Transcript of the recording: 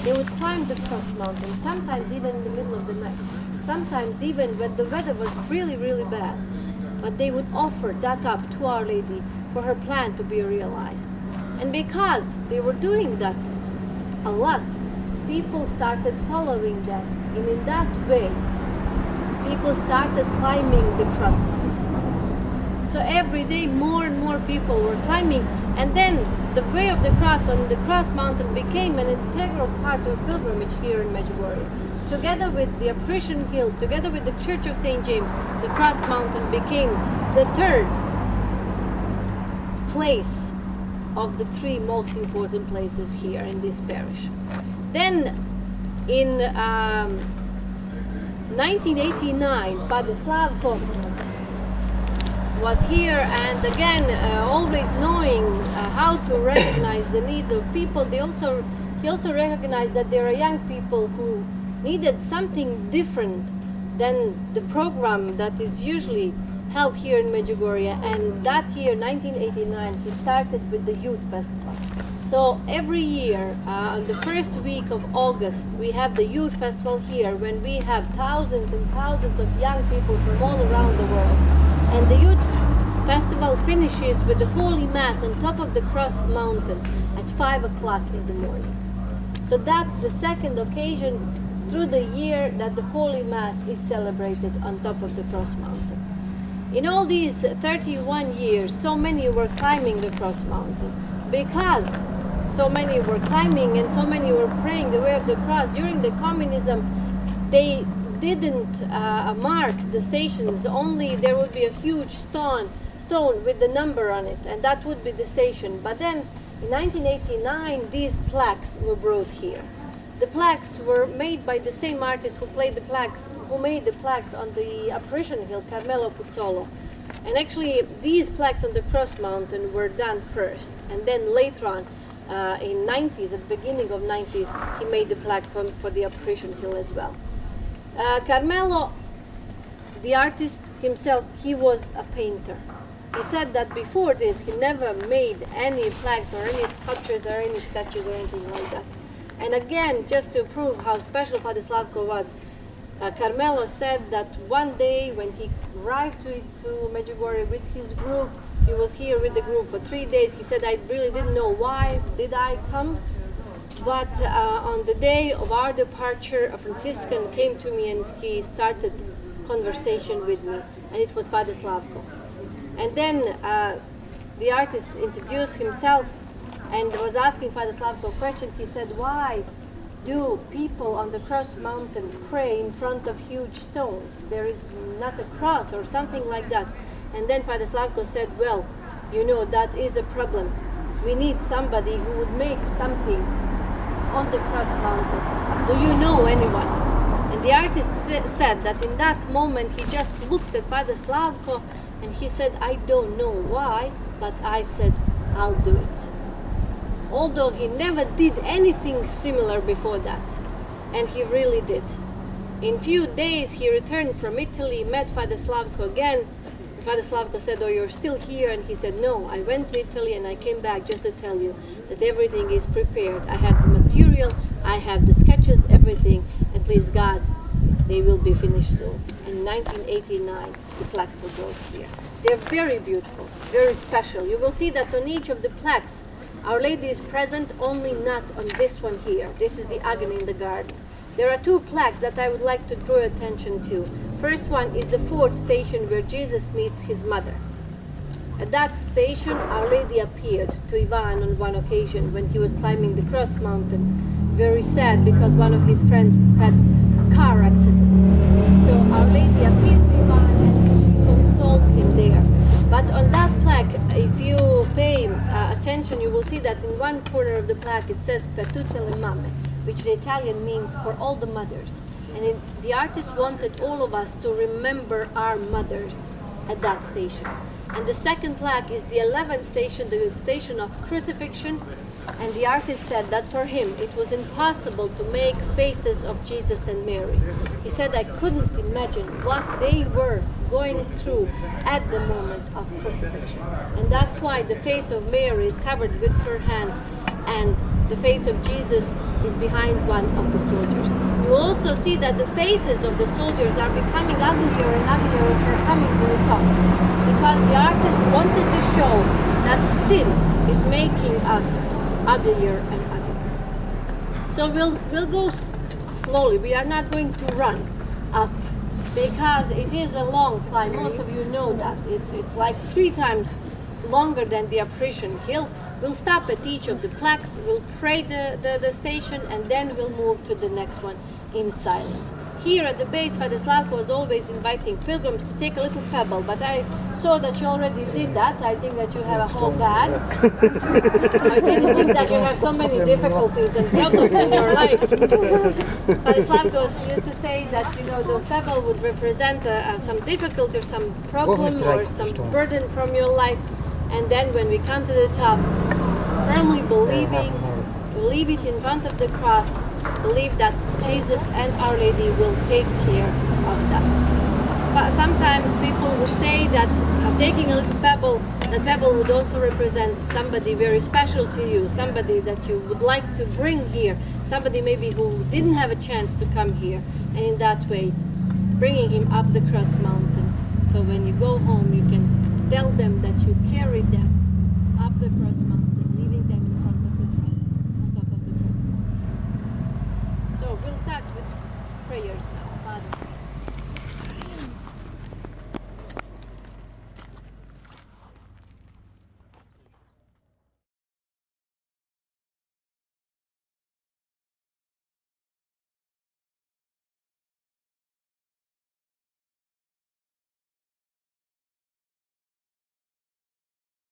They would climb the cross mountain, sometimes even in the middle of the night, sometimes even when the weather was really, really bad. But they would offer that up to Our Lady for her plan to be realized. And because they were doing that a lot, people started following them. And in that way, people started climbing the cross mountain. So every day more and more people were climbing, and then the way of the cross on the cross mountain became an integral part of pilgrimage here in Medjugorje. Together with the Apparition Hill, together with the Church of St. James, the cross mountain became the third place of the three most important places here in this parish. Then in 1989, Father Slavko was here, and again, always knowing how to recognize the needs of people, he also recognized that there are young people who needed something different than the program that is usually held here in Medjugorje. And that year, 1989, he started with the Youth Festival. So every year, on the first week of August, we have the Youth Festival here, when we have thousands and thousands of young people from all around the world. And the Youth Festival finishes with the Holy Mass on top of the Cross Mountain at 5 o'clock in the morning. So that's the second occasion through the year that the Holy Mass is celebrated on top of the Cross Mountain. In all these 31 years, so many were climbing the Cross Mountain. Because so many were climbing and so many were praying the way of the cross, during the communism, they didn't mark the stations. Only there would be a huge stone with the number on it, and that would be the station. But then in 1989, these plaques were brought here. The plaques were made by the same artist who made the plaques on the Apparition Hill, Carmelo Puzzolo. And actually, these plaques on the Cross Mountain were done first, and then later on, in 90s, at the beginning of 90s, he made the plaques for the Apparition Hill as well. Carmelo, the artist himself, he was a painter. He said that before this, he never made any plaques or any sculptures or any statues or anything like that. And again, just to prove how special Father Slavko was, Carmelo said that one day when he arrived to Medjugorje with his group, he was here with the group for 3 days. He said, I really didn't know why did I come, but on the day of our departure, a Franciscan came to me and he started conversation with me, and it was Father Slavko. And then the artist introduced himself and was asking Father Slavko a question. He said, why do people on the Cross Mountain pray in front of huge stones? There is not a cross or something like that. And then Father Slavko said, well, you know, that is a problem. We need somebody who would make something on the Cross Mountain. Do you know anyone? And the artist said that in that moment he just looked at Father Slavko and he said, I don't know why, but I said, I'll do it. Although he never did anything similar before that. And he really did. In few days he returned from Italy, met Father Slavko again. Father Slavko said, oh, you're still here? And he said, no, I went to Italy and I came back just to tell you that everything is prepared. I have the material, I have the sketches, everything, and please God, they will be finished soon. In 1989, the plaques were brought here. They're very beautiful, very special. You will see that on each of the plaques, Our Lady is present, only not on this one here. This is the Agony in the Garden. There are two plaques that I would like to draw attention to. First one is the fourth station where Jesus meets his mother. At that station, Our Lady appeared to Ivan on one occasion when he was climbing the Cross Mountain. Very sad because one of his friends had a car accident. So Our Lady appeared to Ivan and she consoled him there. But on that plaque, if you pay attention, you will see that in one corner of the plaque it says Per tutte le mamme, which in Italian means for all the mothers. And the artist wanted all of us to remember our mothers at that station. And the second plaque is the 11th station, the station of crucifixion. And the artist said that for him it was impossible to make faces of Jesus and Mary. He said, I couldn't imagine what they were going through at the moment of crucifixion. And that's why the face of Mary is covered with her hands and the face of Jesus is behind one of the soldiers. You also see that the faces of the soldiers are becoming uglier and uglier as they're coming to the top, because the artist wanted to show that sin is making us uglier and uglier. So we'll go slowly. We are not going to run up, because it is a long climb. Most of you know that. It's like 3 times longer than the Apparition Hill. We'll stop at each of the plaques, we'll pray the station, and then we'll move to the next one in silence. Here at the base, Father Slavko was always inviting pilgrims to take a little pebble, but I saw that you already did that. I think that you have a whole bag. I didn't think that you have so many difficulties and problems in your lives. Father Slavko used to say that, you know, those pebbles would represent some difficulty or some problem or some burden from your life. And then when we come to the top, firmly believing, leave it in front of the cross, believe that Jesus and Our Lady will take care of that. But sometimes people would say that taking a little pebble, that pebble would also represent somebody very special to you, somebody that you would like to bring here, somebody maybe who didn't have a chance to come here, and in that way, bringing him up the cross mountain. So when you go home, you can tell them that you carried them up the cross mountain, leaving them in front of the cross, on top of the cross mountain. So we'll start with prayers now. Father.